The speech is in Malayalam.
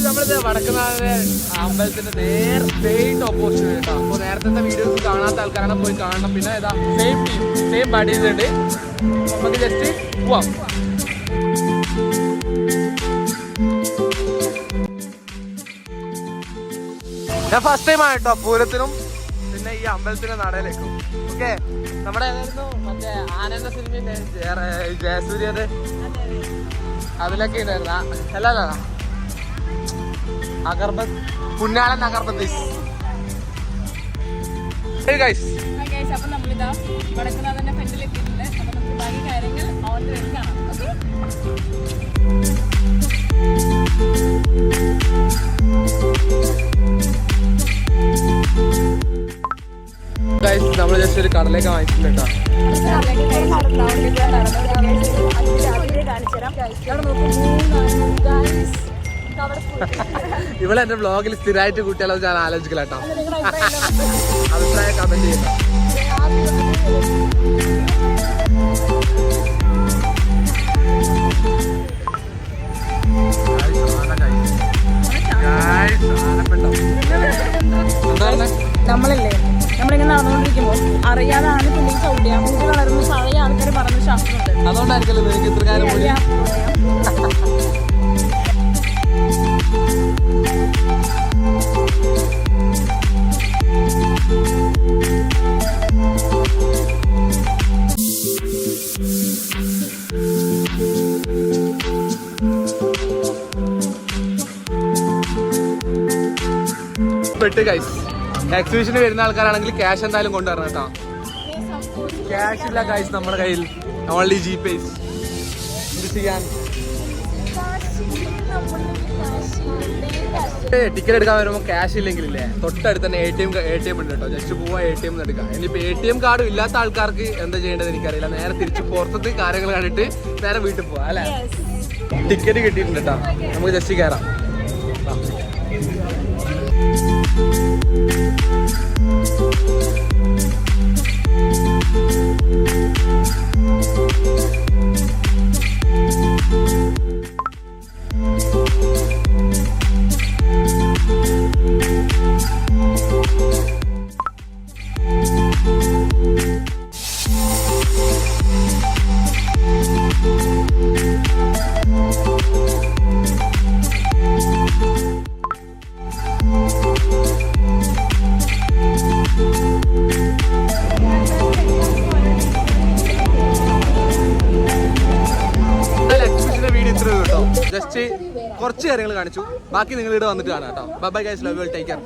നമ്മളിത് വടക്കുന്നാഥ അമ്പലത്തിന്റെ മെയിൻ ഓപ്പോസിറ്റ് കേട്ടോ. അപ്പോൾ നേരത്തെ വീഡിയോസ് കാണാത്ത ആൾക്കാരാണ് പോയി കാണണം. പിന്നെ ഇതാ സെയിം ടീം സെയിം ബഡീസ് ഉണ്ട്. നമുക്ക് ജസ്റ്റ് പോവാം. ഞാൻ ഫസ്റ്റ് ടൈം ആണ് കേട്ടോ പൂരത്തിനും പിന്നെ ഈ അമ്പലത്തിന്റെ നടയിലേക്കും. ഓക്കെ, നമ്മുടെ ഏതായിരുന്നു മറ്റേ ആനന്ദ സിനിമ ജയസൂര്യയുടെ അതിലൊക്കെ ഉണ്ടായിരുന്ന അല്ല അഗർബത് പുന്നാളൻ അഗർബത്തീസ്. അപ്പൊ നമ്മളിതാ വടക്കുന്നാഥന്റെ ഫ്രണ്ടിലെത്തിയിട്ടുണ്ട്. അപ്പൊ നമുക്ക് ബാക്കി കാര്യങ്ങൾ ഓൺ ദ വേ കാണാം. ഓക്കെ, നമ്മൾ ജസ്റ്റ് ഒരു കടലേക്ക് വാങ്ങിച്ചിട്ടുണ്ട് കേട്ടോ. ഇവിടെ എന്റെ ബ്ലോഗിൽ സ്ഥിരമായിട്ട് കുട്ടികളെ ഞാൻ ആലോചിക്കില്ല കേട്ടോ. അഭിപ്രായം കമന്റ് ചെയ്യട്ടോ. നമ്മളില്ലേ നമ്മളിങ്ങനെ നടന്നുകൊണ്ടിരിക്കുമ്പോൾ അറിയാതെ ആണിട്ടുണ്ടെങ്കിൽ ചവിട്ടിയാ മുടി വളരുന്ന പഴയ ആൾക്കാർ പറഞ്ഞ ശാസ്ത്രമുണ്ട്. അതുകൊണ്ടായിരിക്കല്ലോ നിനക്ക് ഇത്ര കാലം മുടി. പെട്ട് ഗൈസ്, എക്സിബിഷന് വരുന്ന ആൾക്കാരാണെങ്കിൽ ക്യാഷ് എന്തായാലും കൊണ്ടുവരണം കേട്ടോ. ക്യാഷ് ഇല്ല ഗൈസ് നമ്മുടെ കയ്യിൽ, ഓൺലി ജി-പേ. ഇത് ചെയ്യാൻ ടിക്കറ്റ് എടുക്കാൻ വരുമ്പോൾ ക്യാഷ് ഇല്ലെങ്കിലില്ലേ തൊട്ടടുത്ത് തന്നെ എ.ടി.എം ഉണ്ട് കേട്ടോ. ജസ്റ്റ് പോവാ എ.ടി.എം എടുക്കാം. ഇനിയിപ്പോൾ എ.ടി.എം കാർഡും ഇല്ലാത്ത ആൾക്കാർക്ക് എന്താ ചെയ്യേണ്ടത് എനിക്കറിയില്ല. നേരെ തിരിച്ച് പുറത്തത്തെ കാര്യങ്ങൾ കണ്ടിട്ട് നേരെ വീട്ടിൽ പോവാം അല്ലേ. ടിക്കറ്റ് കിട്ടിയിട്ടുണ്ട് കേട്ടോ, നമുക്ക് ജസ്റ്റ് കയറാം. ജസ്റ്റ് കുറച്ച് കാര്യങ്ങൾ കാണിച്ചു, ബാക്കി നിങ്ങൾ ഇവിടെ വന്നിട്ട് കാണാം കേട്ടോ. Bye bye guys, love you all, take care.